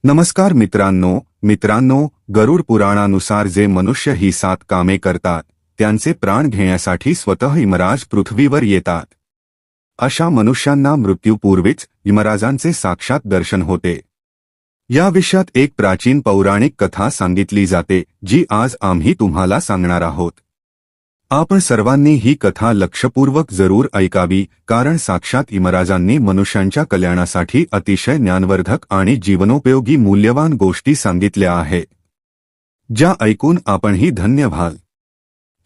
नमस्कार मित्रांनो, गरुड पुराणानुसार जे मनुष्य ही 7 कामे करतात त्यांचे प्राण घेण्यासाठी स्वतः यमराज पृथ्वीवर येतात। अशा मनुष्यांना मृत्यूपूर्वीच यमराजांचे साक्षात दर्शन होते। या विषयात एक प्राचीन पौराणिक कथा सांगितली जाते जी आज आम्ही तुम्हाला सांगणार आहोत। आपण सर्वांनी ही कथा लक्षपूर्वक जरूर ऐकावी, कारण साक्षात यमराजांनी मनुष्यांच्या कल्याणासाठी अतिशय ज्ञानवर्धक आणि जीवनोपयोगी मूल्यवान गोष्टी सांगितल्या आहेत, ज्या ऐकून आपणही धन्य व्हाल।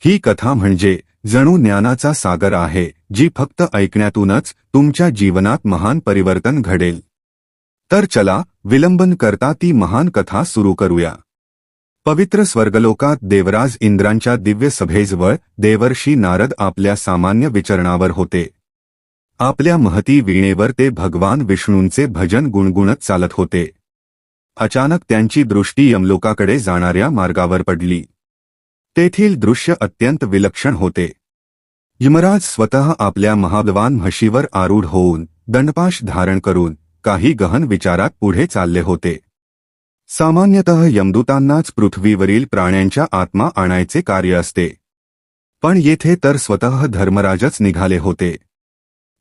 ही कथा म्हणजे जणू ज्ञानाचा सागर आहे, जी फक्त ऐकण्यातूनच तुमच्या जीवनात महान परिवर्तन घडेल। तर चला विलंब न करता ती महान कथा सुरू करूया। पवित्र स्वर्गलोकात देवराज इंद्रांच्या दिव्य सभेजवळ देवर्षी नारद आपल्या सामान्य विचरणावर होते। आपल्या महती वीणेवर ते भगवान विष्णूंचे भजन गुणगुणत चालत होते। अचानक त्यांची दृष्टी यमलोकाकडे जाणाऱ्या मार्गावर पडली। तेथील दृश्य अत्यंत विलक्षण होते। यमराज स्वतः आपल्या महाबलवान म्हशीवर आरूढ होऊन दंडपाश धारण करून काही गहन विचारात पुढे चालले होते। सामान्यतः यमदूतांनाच पृथ्वीवरील प्राण्यांच्या आत्मा आणायचे कार्य असते, पण येथे तर स्वतः धर्मराजच निघाले होते।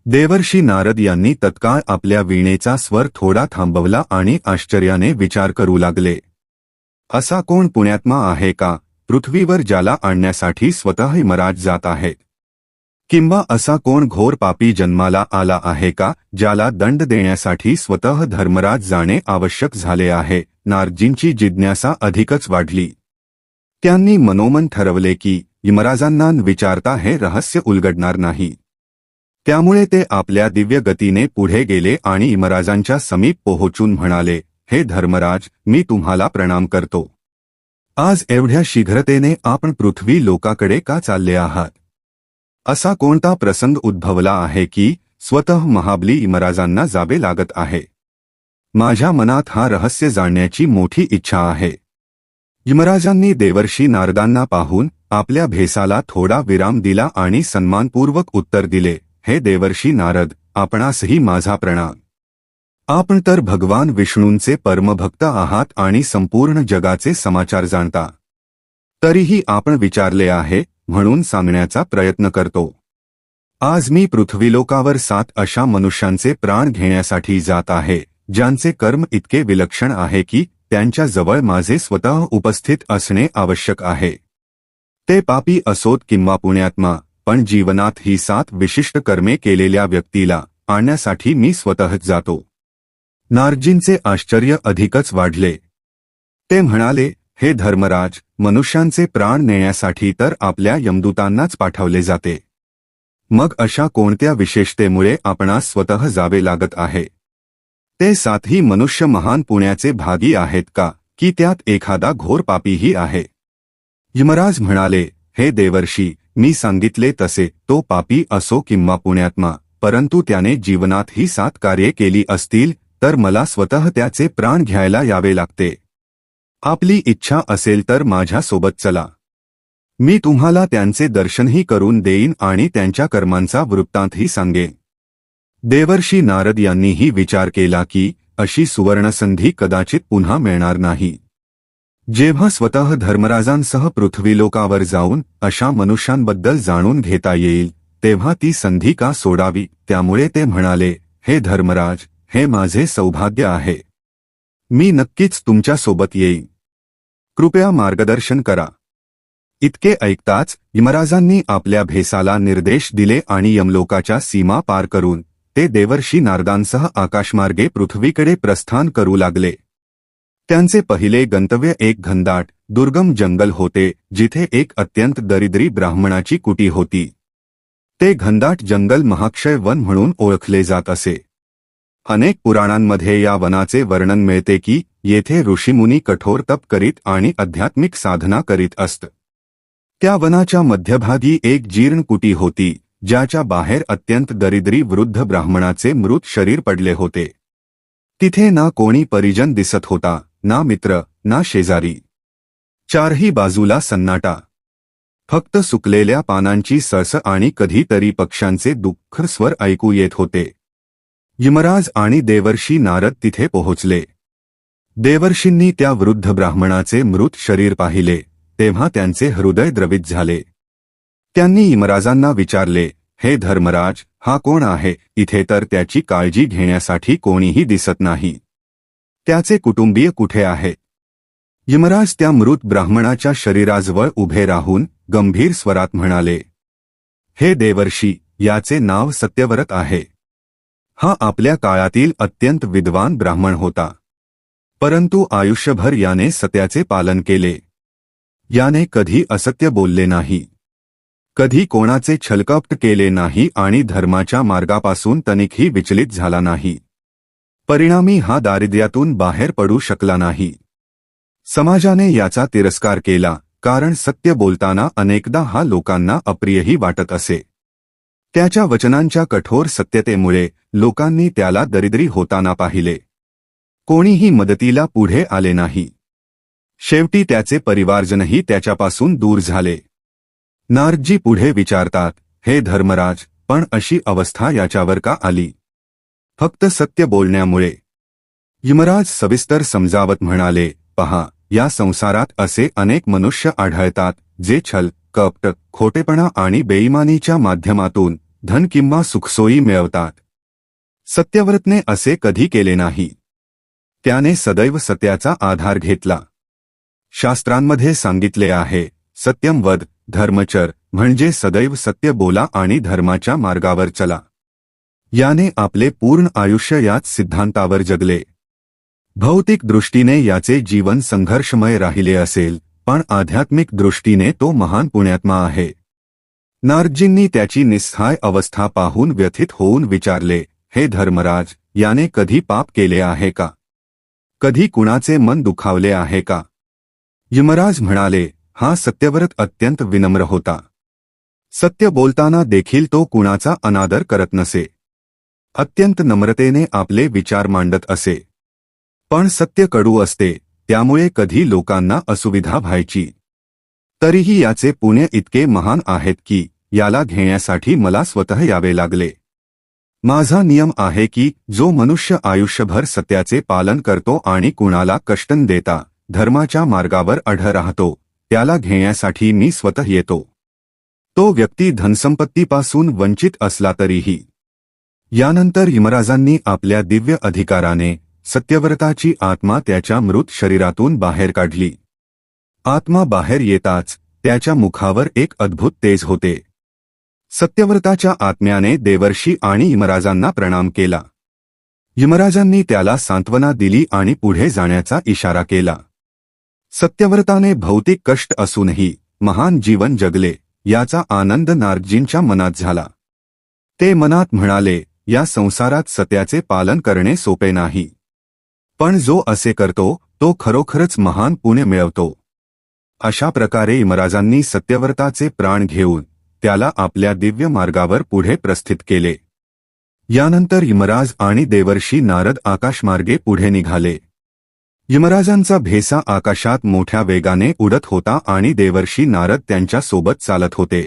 देवर्षी नारद यांनी तत्काळ आपल्या वीणेचा स्वर थोडा थांबवला आणि आश्चर्याने विचार करू लागले। असा कोण पुण्यात्मा आहे का पृथ्वीवर ज्याला आणण्यासाठी स्वतः यमराज जात आहेत? किंवा असा कोण घोर पापी जन्माला आला आहे का ज्याला दंड देण्यासाठी स्वतः धर्मराज जाणे आवश्यक झाले आहे? नारदजींची जिज्ञासा अधिकच वाढली। त्यांनी मनोमन ठरवले की यमराजांना विचारता हे रहस्य उलगडणार नाही। त्यामुळे ते आपल्या दिव्य गतीने पुढे गेले आणि यमराजांच्या समीप पोहोचून म्हणाले, हे धर्मराज, मी तुम्हाला प्रणाम करतो। आज एवढ्या शीघ्रतेने आपण पृथ्वी लोकाकडे का चालले आहात? असा कोणता प्रसंग उद्भवला आहे की स्वतः महाबली यमराजांना जावे लागत आहे? माझ्या मनात हा रहस्य जाणण्याची मोठी इच्छा आहे। यमराजांनी देवर्षी नारदांना पाहून आपल्या भेसाला थोडा विराम दिला आणि सन्मानपूर्वक उत्तर दिले, हे देवर्षी नारद, आपणासही माझा प्रणाम। आपण तर भगवान विष्णूंचे परमभक्त आहात आणि संपूर्ण जगाचे समाचार जाणता। तरीही आपण विचारले आहे म्हणून सांगण्याचा प्रयत्न करतो। आज मी पृथ्वीलोकावर 7 अशा मनुष्यांचे प्राण घेण्यासाठी जात आहे, ज्यांचे कर्म इतके विलक्षण आहे की त्यांच्या जवळ माझे स्वतः उपस्थित असणे आवश्यक आहे। ते पापी असोत किंवा पुण्यात्मा, पण जीवनात ही 7 विशिष्ट कर्मे केलेल्या व्यक्तीला आणण्यासाठी मी स्वतःच जातो। नारदजींचे आश्चर्य अधिकच वाढले। ते म्हणाले, हे धर्मराज, मनुष्यांचे प्राण नेण्यासाठी तर आपल्या यमदूतांनाच पाठवले जाते। मग अशा कोणत्या विशेषतेमुळे आपणास स्वतः जावे लागत आहे? ते 7ही मनुष्य महान पुण्याचे भागी आहेत का, की त्यात एखादा घोर पापीही आहे? यमराज म्हणाले, हे देवर्षी, मी सांगितले तसे तो पापी असो किंवा पुण्यात्मा, परंतु त्याने जीवनात ही 7 कार्ये केली असतील तर मला स्वतः त्याचे प्राण घ्यायला यावे लागते। आपली इच्छा असेल तर माझ्या सोबत चला। मी तुम्हाला त्यांचे दर्शनही करून देईन आणि त्यांच्या कर्मांचा वृत्तांतही सांगेन। देवर्षी नारद यांनीही विचार केला की अशी सुवर्णसंधी कदाचित पुन्हा मिळणार नाही। जेव्हा स्वतः धर्मराजांसह पृथ्वीलोकावर जाऊन अशा मनुष्यांबद्दल जाणून घेता येईल, तेव्हा ती संधी का सोडावी? त्यामुळे ते म्हणाले, हे धर्मराज, हे माझे सौभाग्य आहे। मी नक्कीच तुमच्या सोबत येईन। कृपया मार्गदर्शन करा। इतके ऐकताच यमराजांनी आपल्या भेसाला निर्देश दिले आणि यमलोकाच्या सीमा पार करून ते देवर्षी नारदांसह आकाशमार्गे पृथ्वीकडे प्रस्थान करू लागले। त्यांचे पहिले गंतव्य एक घनदाट दुर्गम जंगल होते, जिथे एक अत्यंत दरिद्री ब्राह्मणाची कुटी होती। ते घनदाट जंगल महाक्षय वन म्हणून ओळखले जात असे। अनेक पुराणांमध्ये या वनाचे वर्णन मिळते की येथे ऋषीमुनी कठोर तप करीत आणि आध्यात्मिक साधना करीत असत। त्या वनाच्या मध्यभागी एक जीर्ण कुटी होती, ज्याच्या बाहेर अत्यंत दरिद्री वृद्ध ब्राह्मणाचे मृत शरीर पडले होते। तिथे ना कोणी परिजन दिसत होता, ना मित्र, ना शेजारी। चारही बाजूला सन्नाटा, फक्त सुकलेल्या पानांची सळसळ आणि कधीतरी पक्ष्यांचे दुःख स्वर ऐकू येत होते। यमराज आणि देवर्षी नारद तिथे पोहोचले। देवर्षींनी त्या वृद्ध ब्राह्मणाचे मृत शरीर पाहिले तेव्हा त्यांचे हृदय द्रवित झाले. त्यांनी यमराजांना विचारले, हे धर्मराज, हा कोण आहे? इथे तर त्याची काळजी घेण्यासाठी कोणीही दिसत नाही. त्याचे कुटुंबीय कुठे आहेत? यमराज त्या मृत ब्राह्मणाच्या शरीराजवळ उभे राहून गंभीर स्वरात म्हणाले, हे देवर्षी, याचे नाव सत्यव्रत आहे. हा आपल्या काळातील अत्यंत विद्वान ब्राह्मण होता. परंतु आयुष्यभर याने सत्याचे पालन केले. याने कधी असत्य बोलले नाही, कधी कोणाचे छलकपट केले नाही आणि धर्माच्या मार्गापासून तनिकही विचलित झाला नाही. परिणामी हा दारिद्र्यातून बाहेर पडू शकला नाही. समाजाने याचा तिरस्कार केला, कारण सत्य बोलताना अनेकदा हा लोकांना अप्रियही वाटत असे. त्याच्या वचनांच्या कठोर सत्यतेमुळे लोकांनी त्याला दरिद्री होताना पाहिले. कोणीही मदतीला पुढे आले नाही. शेवटी त्याचे परिवारजनही त्याच्यापासून दूर झाले. नारदजी पुढे विचारतात, हे धर्मराज, पण अशी अवस्था याच्यावर का आली? फक्त सत्य बोलण्यामुळे. यमराज सविस्तर समजावत म्हणाले, पहा, या संसारात असे अनेक मनुष्य आढळतात जे छल, कपट, खोटेपणा आणि बेईमानीच्या माध्यमातून धन किंवा सुखसोयी मिळवतात. सत्यव्रतने असे कधी केले नाही. त्याने सदैव सत्याचा आधार घेतला. शास्त्रांमध्ये सांगितले आहे, सत्यम वद, धर्मचर, म्हणजे सदैव सत्य बोला आणि धर्माच्या मार्गावर चला. याने आपले पूर्ण आयुष्य याच सिद्धांतावर जगले. भौतिक दृष्टीने याचे जीवन संघर्षमय राहिले असेल, पण आध्यात्मिक दृष्टीने तो महान पुण्यात्मा आहे. नारदजींनी त्याची निस्सहाय अवस्था पाहून व्यथित होऊन विचारले, हे धर्मराज, याने कधी पाप केले आहे का? कधी कुणाचे मन दुखावले आहे का? यमराज म्हणाले, हा सत्यव्रत अत्यंत विनम्र होता. सत्य बोलताना देखील तो कुणाचा अनादर करत नसे. अत्यंत नम्रतेने आपले विचार मांडत असे. पण सत्य कडू असते, त्यामुळे कधी लोकांना असुविधा व्हायची. तरीही याचे पुण्य इतके महान आहेत की याला घेण्यासाठी मला स्वतः यावे लागले. माझा नियम आहे की जो मनुष्य आयुष्यभर सत्याचे पालन करतो आणि कुणाला कष्ट न देता धर्माच्या मार्गावर अढळ राहतो, त्याला घेण्यासाठी मी स्वतः येतो. तो व्यक्ती धनसंपत्तीपासून वंचित असला तरीही. यानंतर यमराजांनी आपल्या दिव्य अधिकाराने सत्यव्रताची आत्मा त्याच्या मृत शरीरातून बाहेर काढली. आत्मा बाहेर येताच त्याच्या मुखावर एक अद्भुत तेज होते. सत्यव्रताच्या आत्म्याने देवर्षी आणि यमराजांना प्रणाम केला. यमराजांनी त्याला सांत्वना दिली आणि पुढे जाण्याचा इशारा केला. सत्यव्रताने भौतिक कष्ट असूनही महान जीवन जगले, याचा आनंद नारदजींच्या मनात झाला. ते मनात म्हणाले, या संसारात सत्याचे पालन करणे सोपे नाही. पण जो असे करतो तो खरोखरच महान पुण्य मिळवतो. अशा प्रकारे यमराजांनी सत्यव्रताचे प्राण घेऊन त्याला आपल्या दिव्य मार्गावर पुढे प्रस्थित केले. यानंतर यमराज आणि देवर्षी नारद आकाशमार्गे पुढे निघाले. यमराजांचा भेसा आकाशात मोठ्या वेगाने उडत होता आणि देवर्षी नारद त्यांच्या सोबत चालत होते.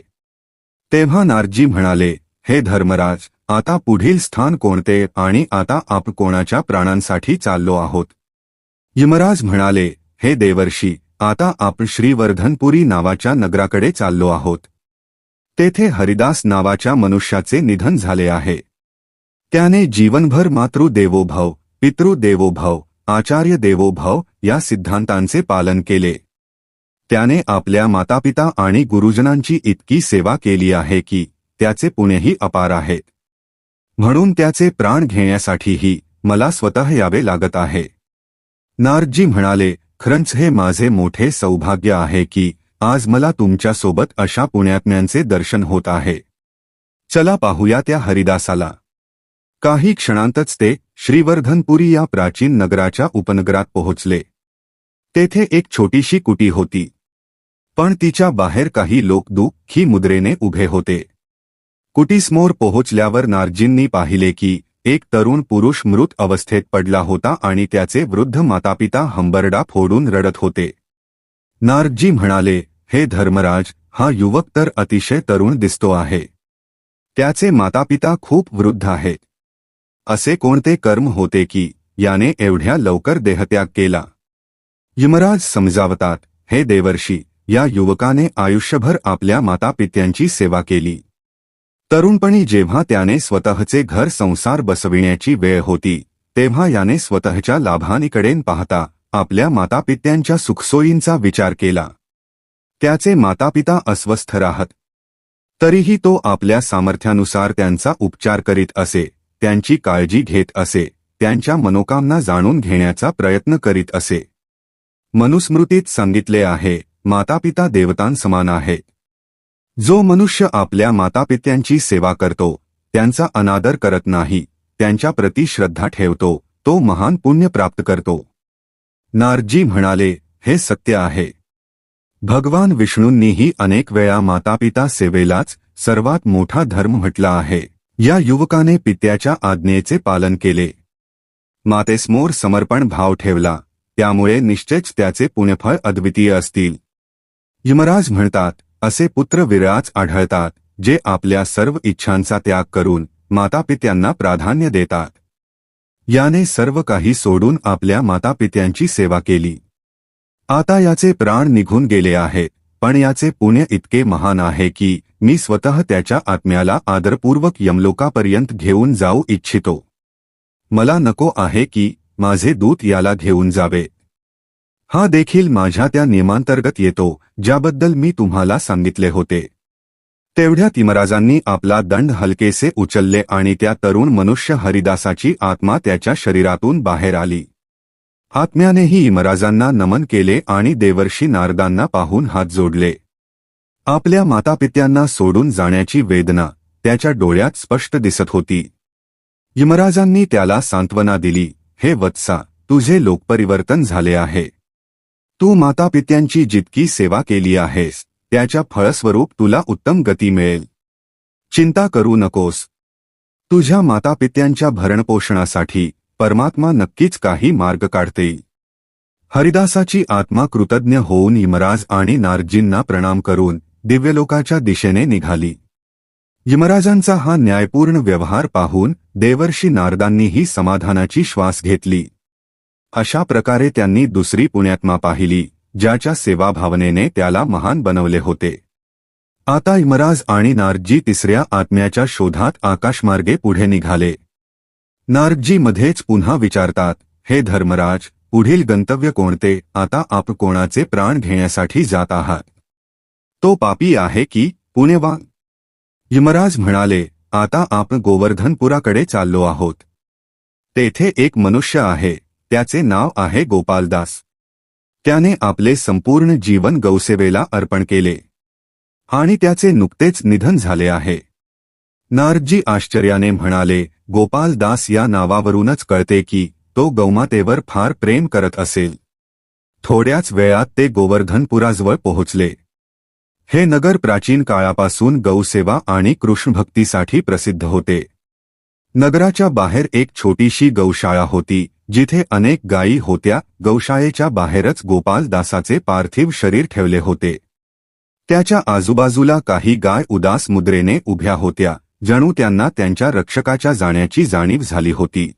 तेव्हा नारदजी म्हणाले, हे धर्मराज, आता पुढील स्थान कोणते आणि आता आपण कोणाच्या प्राणांसाठी चाललो आहोत? यमराज म्हणाले, हे देवर्षी, आता आपण श्रीवर्धनपुरी नावाच्या नगराकडे चाललो आहोत. तेथे हरिदास नावाच्या मनुष्याचे निधन झाले आहे. त्याने जीवनभर मातृदेवो भव, पितृदेवो भव, आचार्य देवो भव या सिद्धांतांचे पालन केले. त्याने आपल्या मातापिता आणि गुरुजनांची इतकी सेवा केली आहे की त्याचे पुण्यही अपार आहेत. म्हणून त्याचे प्राण घेण्यासाठीही मला स्वतः यावे लागत आहे. नारदजी म्हणाले, खरंच हे माझे मोठे सौभाग्य आहे की आज मला तुमच्यासोबत अशा पुण्यात्म्यांचे दर्शन होत आहे. चला पाहूया त्या हरिदासाला. काही क्षणांतच ते श्रीवर्धनपुरी या प्राचीन नगराच्या उपनगरात पोहोचले. तेथे एक छोटीशी कुटी होती, पण तिच्या बाहेर काही लोक दुःखी मुद्रेने उभे होते. कुटीसमोर पोहोचल्यावर नारदजींनी पाहिले की एक तरुण पुरुष मृत अवस्थेत पडला होता आणि त्याचे वृद्ध मातापिता हंबरडा फोडून रडत होते. नारदजी म्हणाले, हे धर्मराज, हा युवक तर अतिशय तरुण दिसतो आहे. त्याचे मातापिता खूप वृद्ध आहेत. असे कोणते कर्म होते की याने एवढ्या लवकर देहत्याग केला? यमराज समजावतात, हे देवर्षी, या युवकाने आयुष्यभर आपल्या मातापित्यांची सेवा केली. तरुणपणी जेव्हा त्याने स्वतःचे घर संसार बसविण्याची वेळ होती, तेव्हा याने स्वतःच्या लाभांकडे पाहता आपल्या मातापित्यांच्या सुखसोयींचा विचार केला. त्याचे मातापिता अस्वस्थ राहत, तरीही तो आपल्या सामर्थ्यानुसार त्यांचा उपचार करीत असे, त्यांची काळजी घेत असे, त्यांच्या मनोकामना जाणून घेण्याचा प्रयत्न करीत असे. मनुस्मृतीत सांगितले आहे, मातापिता देवतांसमान आहेत. जो मनुष्य आपल्या मातापित्यांची सेवा करतो, त्यांचा अनादर करत नाही, त्यांच्या प्रती श्रद्धा ठेवतो, तो महान पुण्य प्राप्त करतो. नारदजी म्हणाले, हे सत्य आहे. भगवान विष्णूंनीही अनेक वेळा मातापिता सेवेलाच सर्वात मोठा धर्म म्हटला आहे. या युवकाने पित्याच्या आज्ञेचे पालन केले. मातेसमोर समर्पण भाव ठेवला, त्यामुळे निश्चितच त्याचे पुण्यफळ अद्वितीय असतील. यमराज म्हणतात, असे पुत्र विरळाच आढळतात, जे आपल्या सर्व इच्छांचा त्याग करून मातापित्यांना प्राधान्य देतात. याने सर्व काही सोडून आपल्या मातापित्यांची सेवा केली. आता याचे प्राण निघून गेले आहेत, पण याचे पुण्य इतके महान आहे की मी स्वतः त्याच्या आत्म्याला आदरपूर्वक यमलोकापर्यंत घेऊन जाऊ इच्छितो. मला नको आहे की माझे दूत याला घेऊन जावे. हा देखील माझ्या त्या नियमांतर्गत येतो ज्याबद्दल मी तुम्हाला सांगितले होते. तेवढ्यात यमराजांनी आपला दंड हलकेसे उचलले आणि त्या तरुण मनुष्य हरिदासाची आत्मा त्याच्या शरीरातून बाहेर आली. आत्म्यानेही यमराजांना नमन केले आणि देवर्षी नारदांना पाहून हात जोडले. आपल्या मातापित्यांना सोडून जाण्याची वेदना त्याच्या डोळ्यात स्पष्ट दिसत होती. यमराजांनी त्याला सांत्वना दिली, हे वत्सा, तुझे लोकपरिवर्तन झाले आहे. तू मातापित्यांची जितकी सेवा केली आहेस, त्याच्या फळस्वरूप तुला उत्तम गती मिळेल. चिंता करू नकोस. तुझ्या मातापित्यांच्या भरणपोषणासाठी परमात्मा नक्कीच काही मार्ग काढतील. हरिदासाची आत्मा कृतज्ञ होऊन यमराज आणि नारदजींना प्रणाम करून दिव्यलोकाच्या दिशेने निघाली. यमराजांचा हा न्यायपूर्ण व्यवहार पाहून देवर्षी नारदांनीही समाधानाची श्वास घेतली. अशा प्रकारे त्यांनी दुसरी पुण्यात्मा पाहिली, ज्याच्या सेवाभावनेने त्याला महान बनवले होते. आता यमराज आणि नारदजी तिसऱ्या आत्म्याच्या शोधात आकाशमार्गे पुढे निघाले. नारदजी मध्येच पुन्हा विचारतात, हे धर्मराज, पुढील गंतव्य कोणते? आता आप कोणाचे प्राण घेण्यासाठी जात आहात? तो पापी आहे की पुण्यवान? यमराज म्हणाले, आता आपण गोवर्धनपुराकडे चाललो आहोत. तेथे एक मनुष्य आहे, त्याचे नाव आहे गोपालदास. त्याने आपले संपूर्ण जीवन गौसेवेला अर्पण केले आणि त्याचे नुकतेच निधन झाले आहे. नारदजी आश्चर्याने म्हणाले, गोपालदास या नावावरूनच कळते की तो गौमातेवर फार प्रेम करत असेल. थोड्याच वेळात ते गोवर्धनपुराजवळ पोहोचले. हे नगर प्राचीन काळापासून गौसेवा आणि कृष्णभक्तीसाठी प्रसिद्ध होते. नगराच्या बाहेर एक छोटीशी गौशाळा होती, जिथे अनेक गायी होत्या. गौशाळेच्या बाहेरच गोपालदासाचे पार्थिव शरीर ठेवले होते. त्याच्या आजूबाजूला काही गाय उदास मुद्रेने उभ्या होत्या, जणू त्यांना त्यांच्या रक्षकाच्या जाण्याची जाणीव झाली होती.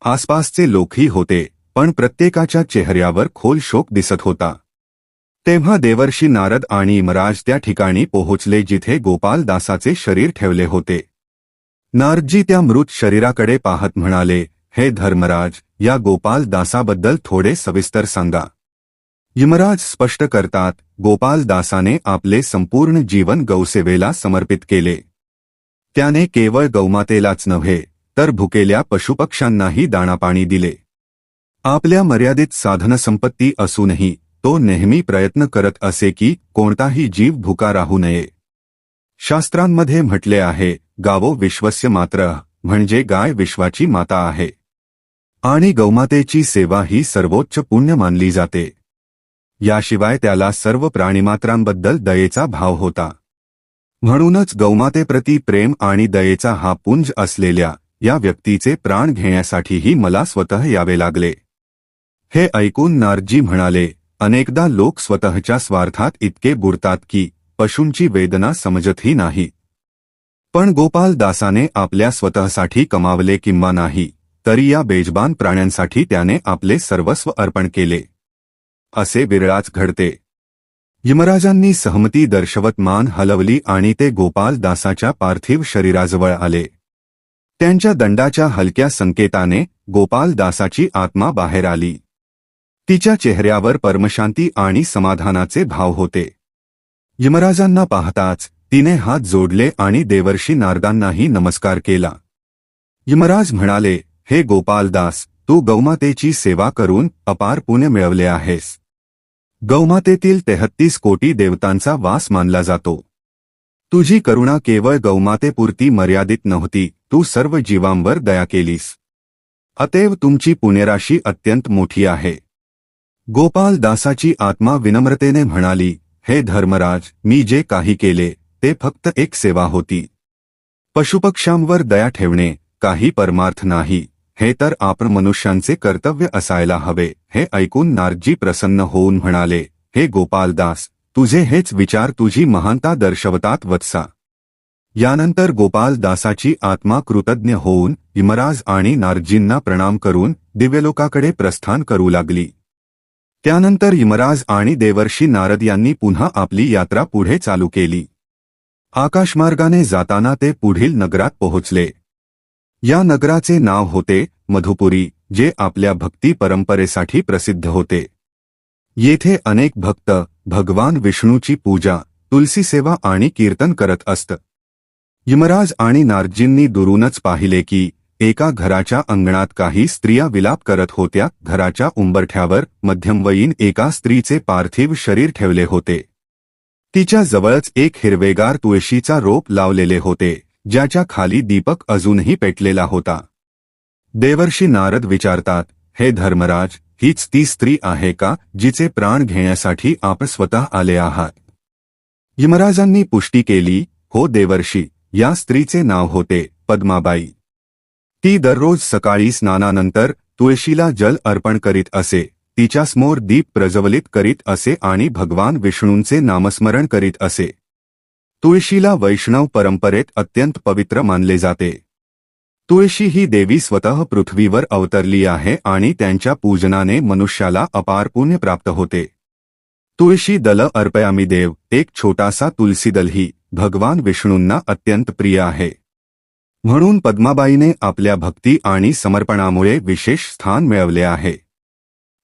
आसपासचे लोकही होते, पण प्रत्येकाच्या चेहऱ्यावर खोल शोक दिसत होता. तेव्हा देवर्षी नारद आणि यमराज त्या ठिकाणी पोहोचले जिथे गोपालदासाचे शरीर ठेवले होते. नारदजी त्या मृत शरीराकडे पाहत म्हणाले, हे धर्मराज, या गोपालदासाबद्दल थोडे सविस्तर सांगा. यमराज स्पष्ट करतात, गोपालदासाने आपले संपूर्ण जीवन गौसेवेला समर्पित केले. त्याने केवळ गौमातेलाच नव्हे, तर भुकेल्या पशुपक्ष्यांनाही दाणापाणी दिले. आपल्या मर्यादित साधनसंपत्ती असूनही तो नेहमी प्रयत्न करत असे की कोणताही जीव भुका राहू नये. शास्त्रांमध्ये म्हटले आहे, गावो विश्वस्य मातरः, म्हणजे गाय विश्वाची माता आहे. आणि गौमातेची सेवा ही सर्वोच्च पुण्य मानली जाते. याशिवाय त्याला सर्व प्राणीमात्रांबद्दल दयेचा भाव होता. म्हणूनच गौमातेप्रती प्रेम आणि दयेचा हा पुंज असलेल्या या व्यक्तीचे प्राण घेण्यासाठीही मला स्वतः यावे लागले. हे ऐकून नारदजी म्हणाले, अनेकदा लोक स्वतःच्या स्वार्थात इतके बुडतात की पशूंची वेदना समजतही नाही. पण गोपालदासाने आपल्या स्वतःसाठी कमावले किंवा नाही, तरी या बेजबान प्राण्यांसाठी त्याने आपले सर्वस्व अर्पण केले असे विरळाच घडते. यमराजांनी सहमती दर्शवत मान हलवली आणि ते गोपाल दासाच्या पार्थिव शरीराजवळ आले. त्यांच्या दंडाच्या हलक्या संकेताने गोपाल दासाची आत्मा बाहेर आली. तिच्या चेहऱ्यावर परमशांती आणि समाधानाचे भाव होते. यमराजांना पाहताच तिने हात जोडले आणि देवर्षी नारदांनाही नमस्कार केला. यमराज म्हणाले, हे गोपालदास, तू गौमातेची सेवा करून अपार पुण्य मिळवले आहेस. गौमातेतील 33 कोटी देवतांचा वास मानला जातो. तुझी करुणा केवळ गौमातेपुरती मर्यादित नव्हती, तू सर्व जीवांवर दया केलीस. अतएव तुमची पुण्यराशी अत्यंत मोठी आहे. गोपाल दासाची आत्मा विनम्रतेने म्हणाली, हे धर्मराज, मी जे काही केले ते फक्त एक सेवा होती. पशुपक्ष्यांवर दया ठेवणे काही परमार्थ नाही, हे तर आपण मनुष्यांचे कर्तव्य असायला हवे. हे ऐकून नारदजी प्रसन्न होऊन म्हणाले, हे गोपालदास, तुझे हेच विचार तुझी महानता दर्शवतात वत्सा. यानंतर गोपालदासाची आत्मा कृतज्ञ होऊन यमराज आणि नारदजींना प्रणाम करून दिव्यलोकाकडे प्रस्थान करू लागली. त्यानंतर यमराज आणि देवर्षी नारद यांनी पुन्हा आपली यात्रा पुढे चालू केली. आकाशमार्गाने जाताना ते पुढील नगरात पोहोचले. या नगराचे नाव होते मधुपुरी, जे आपल्या भक्ती परंपरेसाठी प्रसिद्ध होते. येथे अनेक भक्त भगवान विष्णूची पूजा, तुलसी सेवा आणि कीर्तन करत असत. यमराज आणि नारदजींनी दुरूनच पाहिले की एका घराच्या अंगणात काही स्त्रिया विलाप करत होत्या. घराच्या उंबरठ्यावर मध्यमवयीन एका स्त्रीचे पार्थिव शरीर ठेवले होते. तिच्या जवळच एक हिरवेगार तुळशीचा रोप लावलेले होते, ज्याच्या खाली दीपक अजूनही पेटलेला होता. देवर्षी नारद विचारतात, हे धर्मराज, हीच ती स्त्री आहे का जिचे प्राण घेण्यासाठी आपण स्वतः आले आहात? यमराजांनी पुष्टी केली, हो देवर्षी, या स्त्रीचे नाव होते पद्माबाई. ती दररोज सकाळी स्नानानंतर तुळशीला जल अर्पण करीत असे, तिच्यासमोर दीप प्रज्वलित करीत असे आणि भगवान विष्णूंचे नामस्मरण करीत असे. तुळशीला वैष्णव परंपरेत अत्यंत पवित्र मानले जाते. तुळशी ही देवी स्वतः पृथ्वीवर अवतरली आहे आणि त्यांच्या पूजनाने मनुष्याला अपार पुण्य प्राप्त होते. तुळशी दल अर्पयामी देव, एक छोटासा तुलसी दलही भगवान विष्णूंना अत्यंत प्रिय आहे. म्हणून पद्माबाईने आपल्या भक्ती आणि समर्पणामुळे विशेष स्थान मिळवले आहे.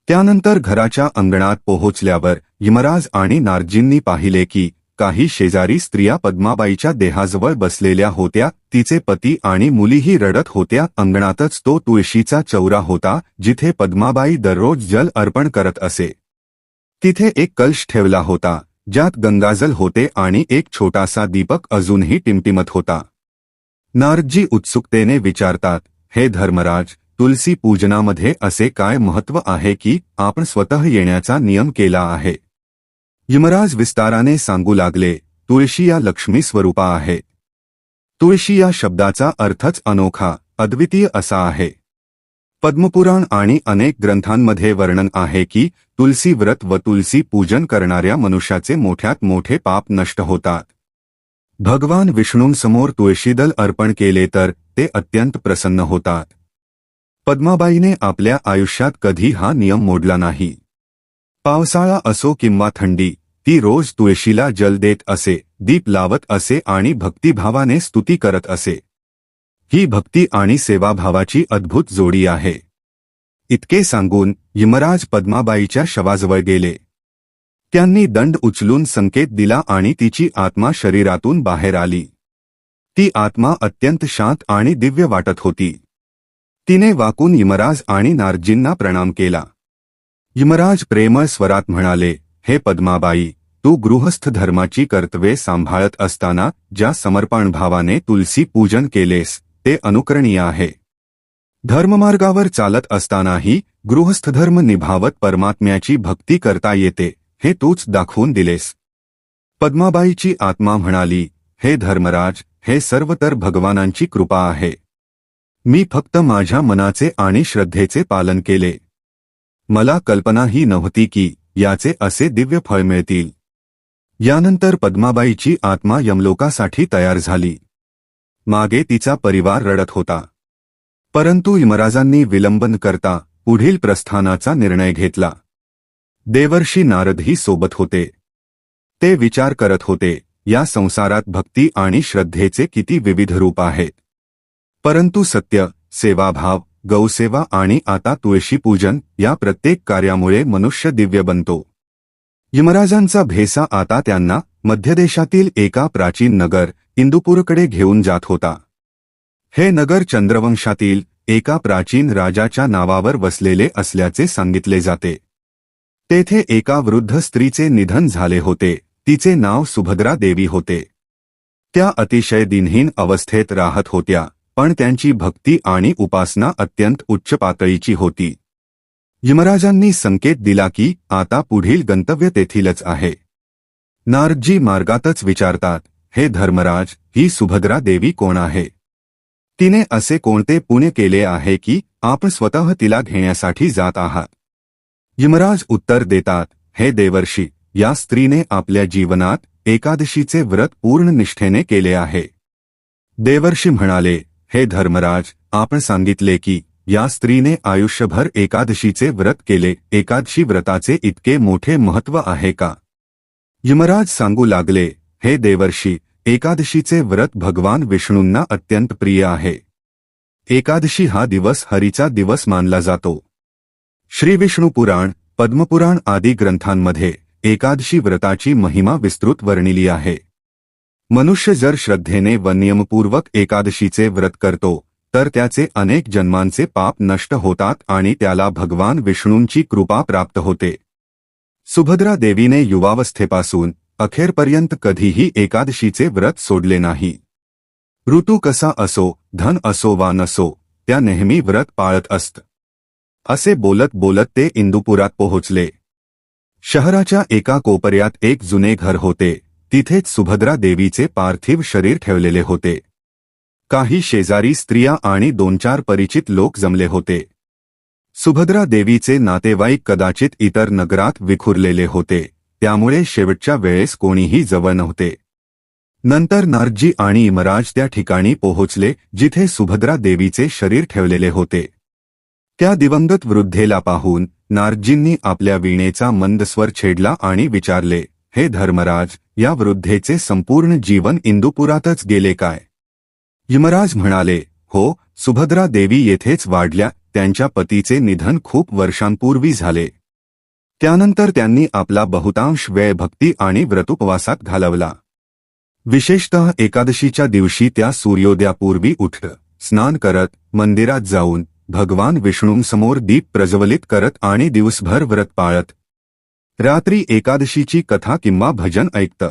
त्यानंतर घराच्या अंगणात पोहोचल्यावर यमराज आणि नारदजींनी पाहिले की काही शेजारी स्त्रिया पद्माबाईच्या देहाजवळ बसलेल्या होत्या. तिचे पती आणि मुलीही रडत होत्या. अंगणातच तो तुळशीचा चौरा होता, जिथे पद्माबाई दररोज जल अर्पण करत असे. तिथे एक कलश ठेवला होता, ज्यात गंगाजल होते आणि एक छोटासा दीपक अजूनही टिमटिमत होता. नारदजी उत्सुकतेने विचारतात, हे धर्मराज, तुलसी पूजनामध्ये असे काय महत्त्व आहे की आपण स्वतः येण्याचा नियम केला आहे? यमराज विस्ताराने सांगू लागले, तुळशी या लक्ष्मी स्वरूपा आहे. तुळशी या शब्दाचा अर्थच अनोखा, अद्वितीय असा आहे. पद्मपुराण आणि अनेक ग्रंथांमध्ये वर्णन आहे की तुलसी व्रत व तुलसी पूजन करणाऱ्या मनुष्याचे मोठ्यात मोठे पाप नष्ट होतात. भगवान विष्णूंसमोर तुळशीदल अर्पण केले तर ते अत्यंत प्रसन्न होतात. पद्माबाईने आपल्या आयुष्यात कधी हा नियम मोडला नाही. पावसाळा असो किंवा थंडी, ती रोज तुळशीला जल देत असे, दीप लावत असे आणि भक्तिभावाने स्तुती करत असे. ही भक्ती आणि सेवाभावाची अद्भुत जोडी आहे. इतके सांगून यमराज पद्माबाईच्या शवाजवळ गेले. त्यांनी दंड उचलून संकेत दिला आणि तिची आत्मा शरीरातून बाहेर आली. ती आत्मा अत्यंत शांत आणि दिव्य वाटत होती. तिने वाकून यमराज आणि नारदजींना प्रणाम केला. यमराज प्रेमळ स्वरात म्हणाले, हे पद्माबाई, तू गृहस्थ धर्माची कर्तव्ये सांभाळत असताना ज्या समर्पण भावाने तुलसी पूजन केलेस ते अनुकरणीय आहे. धर्ममार्गावर चालत असतानाही गृहस्थधर्म निभावत परमात्म्याची भक्ती करता येते, हे तूच दाखवून दिलेस. पद्माबाईची आत्मा म्हणाली, हे धर्मराज, हे सर्व तर भगवानांची कृपा आहे. मी फक्त माझ्या मनाचे आणि श्रद्धेचे पालन केले. मला कल्पनाही नव्हती की याचे असे दिव्य फळ मिळतील. यानंतर पद्माबाईची आत्मा यमलोकासाठी तयार झाली. मागे तिचा परिवार रडत होता. परंतु यमराजांनी विलंबन करता पुढील प्रस्थानाचा निर्णय घेतला. देवर्षी नारदही सोबत होते. ते विचार करत होते, या संसारात भक्ती आणि श्रद्धेचे किती विविध रूप आहेत. परंतु सत्य, सेवाभाव, गौसेवा आणि आता तुळशीपूजन या प्रत्येक कार्यामुळे मनुष्य दिव्य बनतो. यमराजांचा भेसा आता त्यांना मध्यदेशातील एका प्राचीन नगर इंदुपूरकडे घेऊन जात होता. हे नगर चंद्रवंशातील एका प्राचीन राजाच्या नावावर वसलेले असल्याचे सांगितले जाते. तेथे एका वृद्ध स्त्रीचे निधन झाले होते. तिचे नाव सुभद्रा देवी होते. त्या अतिशय दिनहीन अवस्थेत राहत होत्या, पण त्यांची भक्ती आणि उपासना अत्यंत उच्च पातळीची होती. यमराजांनी संकेत दिला की आता पुढील गंतव्य तेथीलच आहे. नारदजी मार्गातच विचारतात, हे धर्मराज, ही सुभद्रा देवी कोण आहे? तिने असे कोणते पुण्य केले आहे की आपण स्वतः तिला घेण्यासाठी जात आहात? यमराज उत्तर देतात, हे देवर्षी, या स्त्रीने आपल्या जीवनात एकादशीचे व्रत पूर्ण निष्ठेने केले आहे. देवर्षी म्हणाले, हे धर्मराज, आपण सांगितले की या स्त्रीने आयुष्यभर एकादशीचे व्रत केले. एकादशी व्रताचे इतके मोठे महत्त्व आहे का? यमराज सांगू लागले, हे देवर्षी, एकादशीचे व्रत भगवान विष्णूंना अत्यंत प्रिय आहे. एकादशी हा दिवस हरीचा दिवस मानला जातो. श्री विष्णू पुराण, पद्मपुराण आदी ग्रंथांमध्ये एकादशी व्रताची महिमा विस्तृत वर्णिली आहे. मनुष्य जर श्रद्धेने व नियमपूर्वक एकादशीचे व्रत करतो तर त्याचे अनेक जन्मांचे पाप नष्ट होतात आणि त्याला भगवान विष्णूंची कृपा प्राप्त होते. सुभद्रा देवीने युवावस्थेपासून अखेरपर्यंत कधीही एकादशीचे व्रत सोडले नाही. ऋतू कसा असो, धन असो वा नसो, त्या नेहमी व्रत पाळत असत. असे बोलत बोलत ते इंदुपुरात पोहोचले. शहराच्या एका कोपऱ्यात एक जुने घर होते. तिथेच सुभद्रा देवीचे पार्थिव शरीर ठेवलेले होते. काही शेजारी स्त्रिया आणि 2-4 परिचित लोक जमले होते. सुभद्रा देवीचे नातेवाईक कदाचित इतर नगरात विखुरलेले होते, त्यामुळे शेवटच्या वेळेस कोणीही जवळ नव्हते. नंतर नारदजी आणि यमराज त्या ठिकाणी पोहोचले जिथे सुभद्रा देवीचे शरीर ठेवलेले होते. त्या दिवंगत वृद्धेला पाहून नारदजींनी आपल्या वीणेचा मंद स्वर छेडला आणि विचारले, हे धर्मराज, या वृद्धेचे संपूर्ण जीवन इंदुपुरातच गेले काय? यमराज म्हणाले, हो, सुभद्रा देवी येथेच वाढल्या. त्यांच्या पतीचे निधन खूप वर्षांपूर्वी झाले. त्यानंतर त्यांनी आपला बहुतांश वेळ भक्ती आणि व्रतोपवासात घालवला. विशेषतः एकादशीच्या दिवशी त्या सूर्योदयापूर्वी उठत, स्नान करत, मंदिरात जाऊन भगवान विष्णूंसमोर दीप प्रज्वलित करत आणि दिवसभर व्रत पाळत रात्री एकादशीची कथा किंवा भजन ऐकत.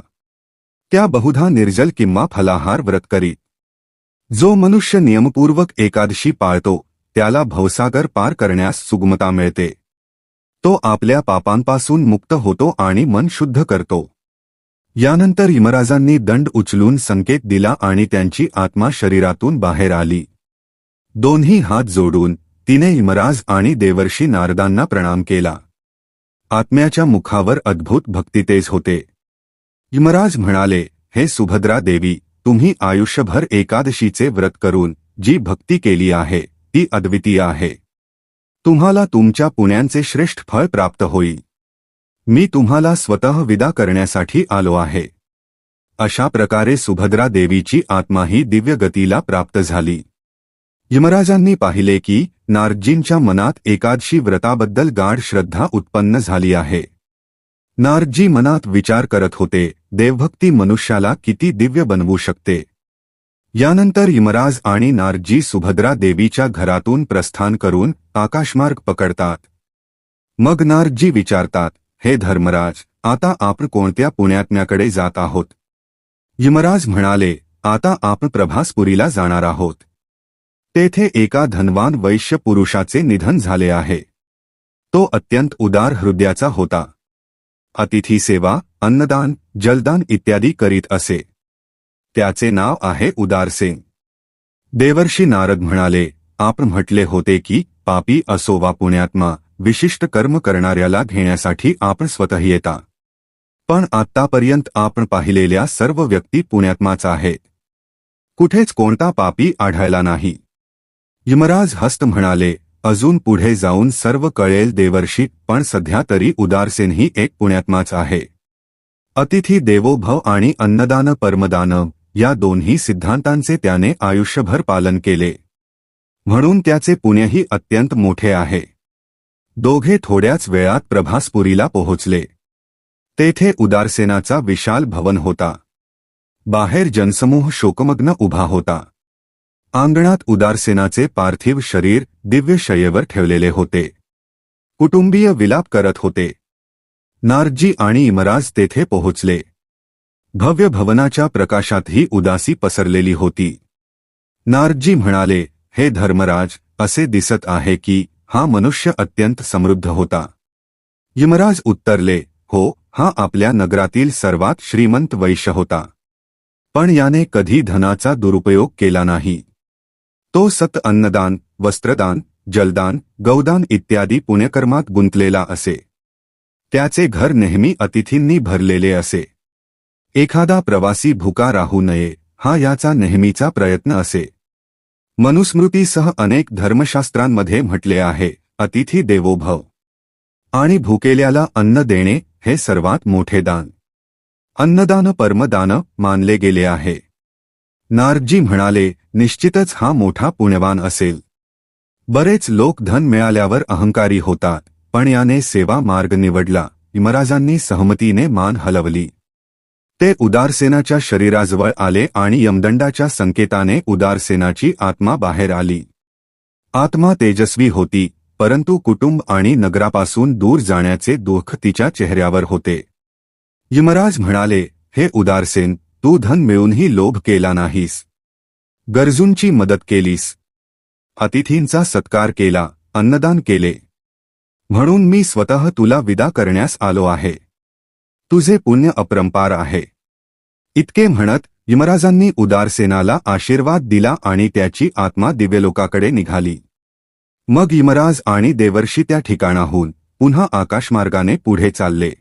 त्या बहुधा निर्जल किंवा फलाहार व्रत करीत. जो मनुष्य नियमपूर्वक एकादशी पाळतो त्याला भवसागर पार करण्यास सुगमता मिळते. तो आपल्या पापांपासून मुक्त होतो आणि मन शुद्ध करतो. यानंतर यमराजांनी दंड उचलून संकेत दिला आणि त्यांची आत्मा शरीरातून बाहेर आली. दोन्ही हात जोडून तिने यमराज आणि देवर्षी नारदांना प्रणाम केला. आत्म्याच्या मुखावर अद्भुत भक्तितेज होते. यमराज म्हणाले, हे सुभद्रा देवी, तुम्ही आयुष्यभर एकादशीचे व्रत करून जी भक्ती केली आहे ती अद्वितीय आहे. तुम्हाला तुमच्या पुण्यांचे श्रेष्ठ फळ प्राप्त होईल. मी तुम्हाला स्वतः विदा करण्यासाठी आलो आहे. अशा प्रकारे सुभद्रा देवीची आत्माही दिव्य गतीला प्राप्त झाली. यमराजांनी पाहिले की नारदजींच्या मनात एकादशी व्रताबद्दल गाढ श्रद्धा उत्पन्न झाली आहे. नारदजी मनात विचार करत होते, देवभक्ती मनुष्याला किती दिव्य बनवू शकते. यानंतर यमराज आणि नारदजी सुभद्रा देवीच्या घरातून प्रस्थान करून आकाशमार्ग पकडतात. मग नारदजी विचारतात, हे धर्मराज, आता आपण कोणत्या पुण्यात्म्याकडे जात आहोत? यमराज म्हणाले, आता आपण प्रभासपुरीला जाणार आहोत. तेथे एका धनवान वैश्य पुरुषाचे निधन झाले आहे. तो अत्यंत उदार हृदयाचा होता. अतिथी सेवा, अन्नदान, जलदान इत्यादी करीत असे. त्याचे नाव आहे उदारसेन. देवर्षी नारद म्हणाले, आपण म्हटले होते की पापी असो वा पुण्यात्मा, विशिष्ट कर्म करणाऱ्याला घेण्यासाठी आपण स्वतः येता. पण आत्तापर्यंत आपण पाहिलेल्या सर्व व्यक्ती पुण्यात्माच आहेत. कुठेच कोणता पापी आढळला नाही. यमराज हस्त म्हणाले, अजून पुढे जाऊन सर्व कळेल देवर्षी, पण सध्या तरी उदारसेन ही एक पुण्यात्माच आहे. अतिथी देवो भव आणि अन्नदान परमदान या दोन्ही सिद्धांतांचे त्याने आयुष्यभर पालन केले, म्हणून त्याचे पुण्यही अत्यंत मोठे आहे. दोघे थोड्याच वेळात प्रभासपुरीला पोहोचले. तेथे उदारसेनाचा विशाल भवन होता. बाहेर जनसमूह शोकमग्न उभा होता. अंगणात उदारसेनाचे पार्थिव शरीर दिव्य शय्येवर ठेवलेले होते. कुटुंबीय विलाप करत होते. नारदजी आणि यमराज तेथे पोहोचले. भव्य भवनाच्या प्रकाशातही उदासी पसरलेली होती. नारदजी म्हणाले, हे धर्मराज, असे दिसत आहे की हा मनुष्य अत्यंत समृद्ध होता. यमराज उत्तरले, हो, हा आपल्या नगरातील सर्वात श्रीमंत वैश्य होता. पण याने कधी धनाचा दुरुपयोग केला नाही. तो सत अन्नदान, वस्त्रदान, जलदान, गौदान इत्यादी पुण्यकर्मात गुंतलेला असे. त्याचे घर नेहमी अतिथींनी भरलेले असे. एखादा प्रवासी भुका राहू नये हा याचा नेहमीचा प्रयत्न असे. मनुस्मृतीसह अनेक धर्मशास्त्रांमध्ये म्हटले आहे, अतिथी देवो भव, आणि भुकेल्याला अन्न देणे हे सर्वात मोठे दान. अन्नदान परमदान मानले गेले आहे. नारदजी म्हणाले, निश्चितच हा मोठा पुण्यवान असेल. बरेच लोक धन मिळाल्यावर अहंकारी होतात, पण याने सेवा मार्ग निवडला. यमराजांनी सहमतीने मान हलवली. ते उदारसेनाच्या शरीराजवळ आले आणि यमदंडाच्या संकेताने उदारसेनाची आत्मा बाहेर आली. आत्मा तेजस्वी होती, परंतु कुटुंब आणि नगरापासून दूर जाण्याचे दुःख तिच्या चेहऱ्यावर होते. यमराज म्हणाले, हे उदारसेन, तू धन मिळूनही लोभ केला नाहीस. गरजूंची मदत केलीस. अतिथींचा सत्कार केला, अन्नदान केले. म्हणून मी स्वतः तुला विदा करण्यास आलो आहे. तुझे पुण्य अपरंपार आहे. इतके म्हणत यमराजांनी उदारसेनाला आशीर्वाद दिला आणि त्याची आत्मा दिव्यलोकाकडे निघाली. मग यमराज आणि देवर्षी त्या ठिकाणाहून पुन्हा आकाशमार्गाने पुढे चालले.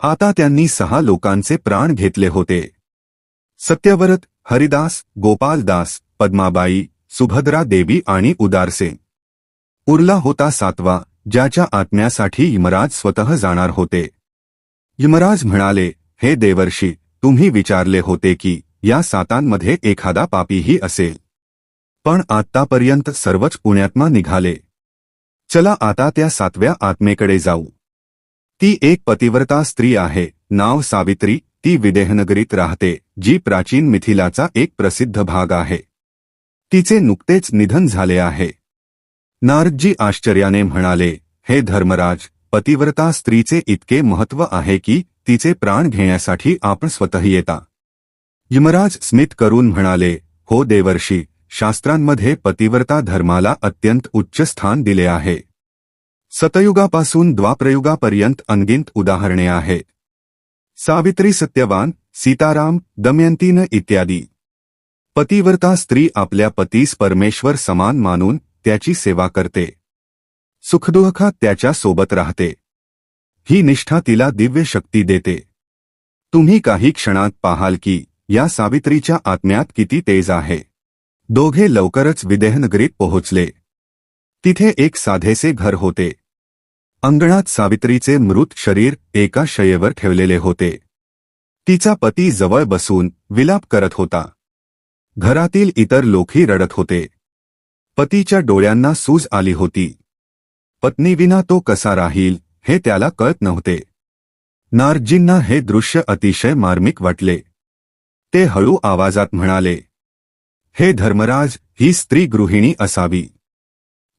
आता त्यांनी 6 लोकांचे प्राण घेतले होते. सत्यव्रत, हरिदास, गोपालदास, पद्माबाई, सुभद्रा देवी आणि उदारसेन. उरला होता 7वा, ज्याच्या आत्म्यासाठी यमराज स्वतः जाणार होते. यमराज म्हणाले, हे देवर्षी, तुम्ही विचारले होते की या 7मध्ये एखादा पापीही असेल. पण आत्तापर्यंत सर्वच पुण्यात्मा निघाले. चला आता त्या 7व्या आत्मेकडे जाऊ. ती एक पतिव्रता स्त्री आहे, नाव सावित्री. ती विदेहनगरीत राहते, जी प्राचीन मिथिलाचा एक प्रसिद्ध भाग आहे. तिचे नुकतेच निधन झाले आहे. नारदजी आश्चर्याने म्हणाले, हे धर्मराज, पतिव्रता स्त्रीचे इतके महत्त्व आहे की तिचे प्राण घेण्यासाठी आपण स्वतः येता. यमराज स्मित करून म्हणाले, हो देवर्षी, शास्त्रांमध्ये पतिव्रता धर्माला अत्यंत उच्च स्थान दिले आहे. सतयुगापासून द्वाप्रयुगापर्यंत अनगिनत उदाहरणे आहेत. सावित्री, सत्यवान, सीताराम, दमयंतीन इत्यादी. पतिव्रता स्त्री आपल्या पतीस परमेश्वर समान मानून त्याची सेवा करते. सुखदुःखात त्याच्या सोबत राहते. ही निष्ठा तिला दिव्य शक्ती देते. तुम्ही काही क्षणात पाहाल की या सावित्रीच्या आत्म्यात किती तेज आहे. दोघे लवकरच विदेहनगरीत पोहोचले. तिथे एक साधेसे घर होते. अंगणात सावित्रीचे मृत शरीर एका शय्येवर ठेवलेले होते. तिचा पती जवळ बसून विलाप करत होता. घरातील इतर लोकही रडत होते. पतीच्या डोळ्यांना सूज आली होती. पत्नीविना तो कसा राहील हे त्याला कळत नव्हते. नारदजींना हे दृश्य अतिशय मार्मिक वाटले. ते हळू आवाजात म्हणाले, हे धर्मराज, ही स्त्री गृहिणी असावी.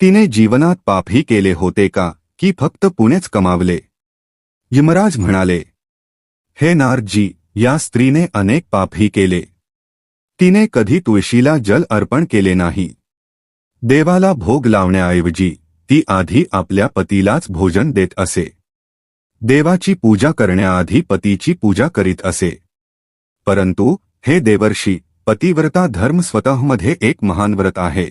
तिने जीवनात पापही केले होते का, की फक्त पुण्यच कमावले? यमराज म्हणाले, हे नारदजी, या स्त्रीने अनेक पापही केले. तिने कधी तुळशीला जल अर्पण केले नाही. देवाला भोग लावण्याऐवजी ती आधी आपल्या पतीलाच भोजन देत असे. देवाची पूजा करण्याआधी पतीची पूजा करीत असे. परंतु हे देवर्षी, पतिव्रता धर्म स्वतःमध्ये एक महान व्रत आहे.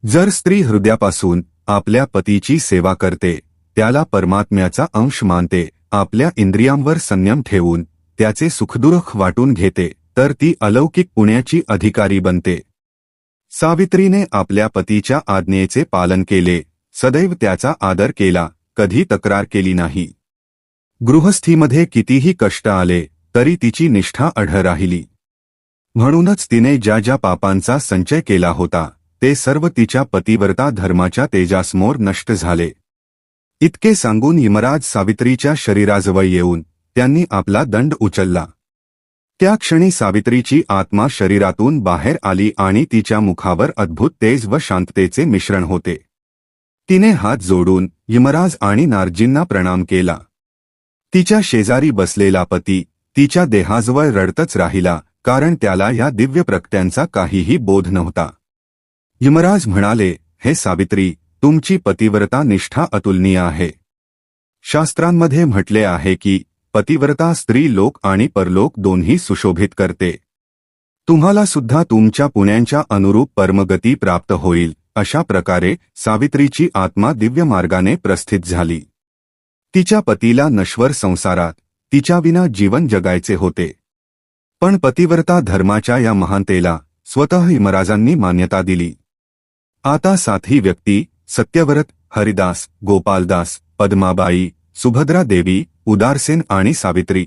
जर स्त्री हृदयापासून आपल्या पतीची सेवा करते, त्याला परमात्म्याचा अंश मानते, आपल्या इंद्रियांवर संयम ठेवून त्याचे सुखदुःख वाटून घेते, तर ती अलौकिक पुण्याची अधिकारी बनते. सावित्रीने आपल्या पतीच्या आज्ञेचे पालन केले, सदैव त्याचा आदर केला, कधी तक्रार केली नाही. गृहस्थीमध्ये कितीही कष्ट आले तरी तिची निष्ठा अढळ राहिली. म्हणूनच तिने ज्या ज्या पापांचा संचय केला होता ते सर्व तिच्या पतिव्रता धर्माच्या तेजासमोर नष्ट झाले. इतके सांगून यमराज सावित्रीच्या शरीराजवळ येऊन त्यांनी आपला दंड उचलला. त्या क्षणी सावित्रीची आत्मा शरीरातून बाहेर आली आणि तिच्या मुखावर अद्भुत तेज व शांततेचे मिश्रण होते. तिने हात जोडून यमराज आणि नारजींना प्रणाम केला. तिच्या शेजारी बसलेला पती तिच्या देहाजवळ रडतच राहिला, कारण त्याला या दिव्य प्रकट्यांचा काहीही बोध नव्हता. यमराज म्हणाले, हे सावित्री, तुमची पतिव्रता निष्ठा अतुलनीय आहे. शास्त्रांमध्ये म्हटले आहे की पतिव्रता स्त्री लोक आणि परलोक दोन्ही सुशोभित करते. तुम्हाला सुद्धा तुमच्या पुण्यांच्या अनुरूप परमगती प्राप्त होईल. अशा प्रकारे सावित्रीची आत्मा दिव्य मार्गाने प्रस्थित झाली. तिच्या पतीला नश्वर संसारात तिच्याविना जीवन जगायचे होते. पण पतिव्रता धर्माच्या या महानतेला स्वतः यमराजांनी मान्यता दिली. आता सातही व्यक्ती सत्यव्रत, हरिदास, गोपालदास, पद्माबाई, सुभद्रा देवी, उदारसेन आणि सावित्री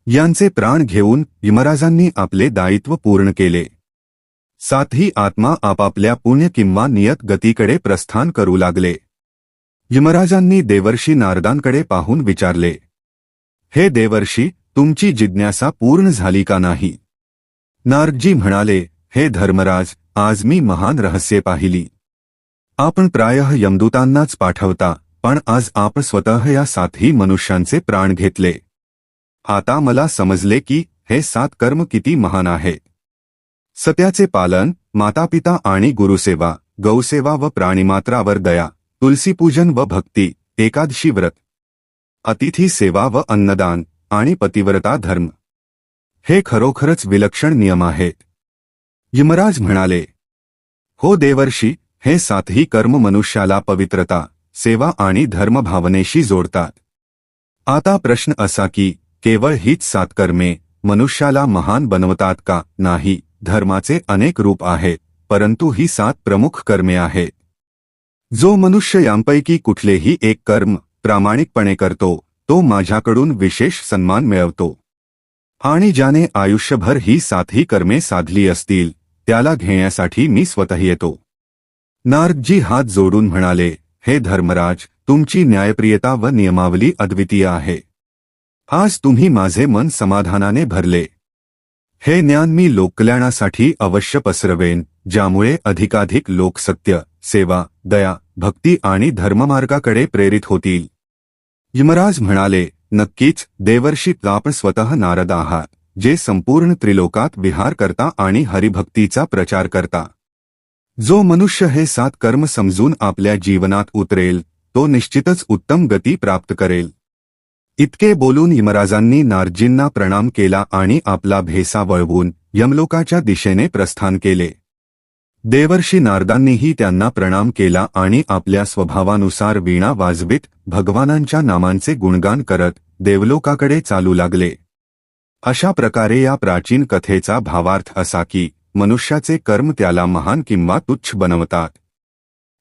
यांचे प्राण घेऊन यमराजांनी आपले दायित्व पूर्ण केले. सातही आत्मा आपापल्या पुण्य किंवा नियत गतीकडे प्रस्थान करू लागले. यमराजांनी देवर्षी नारदांकडे पाहून विचारले, हे देवर्षी, तुमची जिज्ञासा पूर्ण झाली का नाही? नारदजी म्हणाले, हे धर्मराज, आज मी महान रहस्ये पाहिली. आपण प्रायः यमदूतांनाच पाठवता, पण आज आपण स्वतः या सातही मनुष्यांचे प्राण घेतले. आता मला समजले की हे 7 कर्म किती महान आहे. सत्याचे पालन, मातापिता आणि गुरुसेवा, गौसेवा व प्राणीमात्रावर दया, तुलसीपूजन व भक्ती, एकादशी व्रत, अतिथी सेवा व अन्नदान आणि पतिव्रता धर्म हे खरोखरच विलक्षण नियम आहेत. यमराज म्हणाले, हो देवर्षी, हे सातही कर्म मनुष्याला पवित्रता, सेवा आणि धर्मभावनेशी जोडतात. आता प्रश्न असा की केवळ हीच 7 कर्मे मनुष्याला महान बनवतात का? नाही, धर्माचे अनेक रूप आहेत, परंतु ही 7 प्रमुख कर्मे आहेत. जो मनुष्य यांपैकी कुठलेही एक कर्म प्रामाणिकपणे करतो तो माझ्याकडून विशेष सन्मान मिळवतो. आणि ज्याने आयुष्यभर ही 7ही कर्मे साधली असतील त्याला घेण्यासाठी मी स्वतः येतो. नारदजी हात जोडून म्हणाले, हे धर्मराज, तुमची न्यायप्रियता व नियमावली अद्वितीय आहे. आज तुम्ही माझे मन समाधानाने भरले. हे ज्ञान मी लोककल्याणासाठी अवश्य पसरवेन, ज्यामुळे अधिकाधिक लोक सत्य, सेवा, दया, भक्ती आणि धर्ममार्गाकडे प्रेरित होतील. यमराज म्हणाले, नक्कीच देवर्षी, आपण स्वतः नारद आहात, जे संपूर्ण त्रिलोकात विहार करता आणि हरिभक्तीचा प्रचार करता. जो मनुष्य हे 7 कर्म समजून आपल्या जीवनात उतरेल तो निश्चितच उत्तम गती प्राप्त करेल. इतके बोलून यमराजांनी नारदजींना प्रणाम केला आणि आपला भेसा वळवून यमलोकाच्या दिशेने प्रस्थान केले. देवर्षी नारदांनीही त्यांना प्रणाम केला आणि आपल्या स्वभावानुसार वीणा वाजवीत भगवानांच्या नामांचे गुणगान करत देवलोकाकडे चालू लागले. अशा प्रकारे या प्राचीन कथेचा भावार्थ असा की मनुष्याचे कर्म त्याला महान किंवा तुच्छ बनवतात.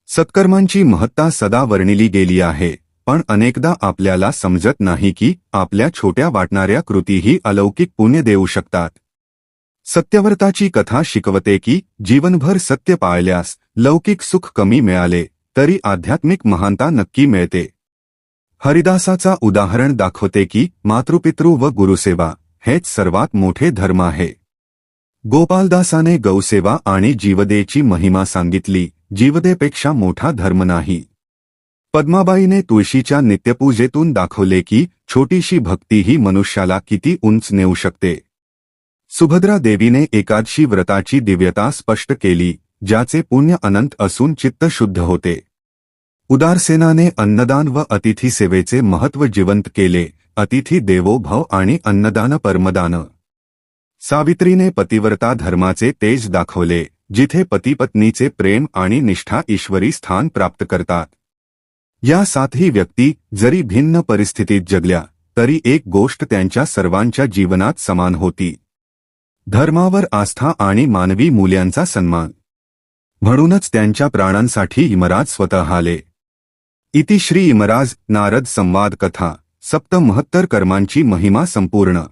सत्कर्मांची महत्ता सदा वर्णिली गेली आहे, पण अनेकदा आपल्याला समजत नाही की आपल्या छोट्या वाटणाऱ्या कृतीही अलौकिक पुण्य देऊ शकतात. सत्यव्रताची कथा शिकवते की जीवनभर सत्य पाळल्यास लौकिक सुख कमी मिळाले तरी आध्यात्मिक महानता नक्की मिळते. हरिदासाचा उदाहरण दाखवते की मातृपितृ व गुरुसेवा हेच सर्वात मोठे धर्म आहे. गोपालदासाने गौसेवा आणि जीवदेची महिमा सांगितली, जीवदेपेक्षा मोठा धर्म नाही. पद्माबाईने तुळशीच्या नित्यपूजेतून दाखवले की छोटीशी भक्ती ही मनुष्याला किती उंच नेऊ शकते. सुभद्रा देवीने एकादशी व्रताची दिव्यता स्पष्ट केली, ज्याचे पुण्य अनंत असून चित्त शुद्ध होते. उदारसेनाने अन्नदान व अतिथी सेवेचे महत्त्व जिवंत केले, अतिथी देवो भव आणि अन्नदान परमदान. सावित्रीने पतिव्रता धर्माचे तेज दाखवले, जिथे पतीपत्नीचे प्रेम आणि निष्ठा ईश्वरी स्थान प्राप्त करतात. या 7ही व्यक्ती जरी भिन्न परिस्थितीत जगल्या तरी एक गोष्ट त्यांच्या सर्वांच्या जीवनात समान होती, धर्मावर आस्था आणि मानवी मूल्यांचा सन्मान. म्हणूनच त्यांच्या प्राणांसाठी यमराज स्वतः आले. इति श्री यमराज नारद संवाद कथा सप्त महत्तर कर्मांची महिमा संपूर्ण.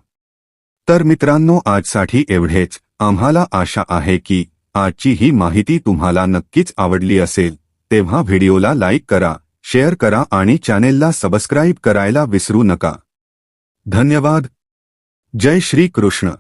तर मित्रांनो, आजसाठी एवढेच. आम्हाला आशा आहे की आजची ही माहिती तुम्हाला नक्कीच आवडली असेल. तेव्हा व्हिडिओला लाईक करा, शेअर करा आणि चॅनेलला सबस्क्राईब करायला विसरू नका. धन्यवाद. जय श्री कृष्ण.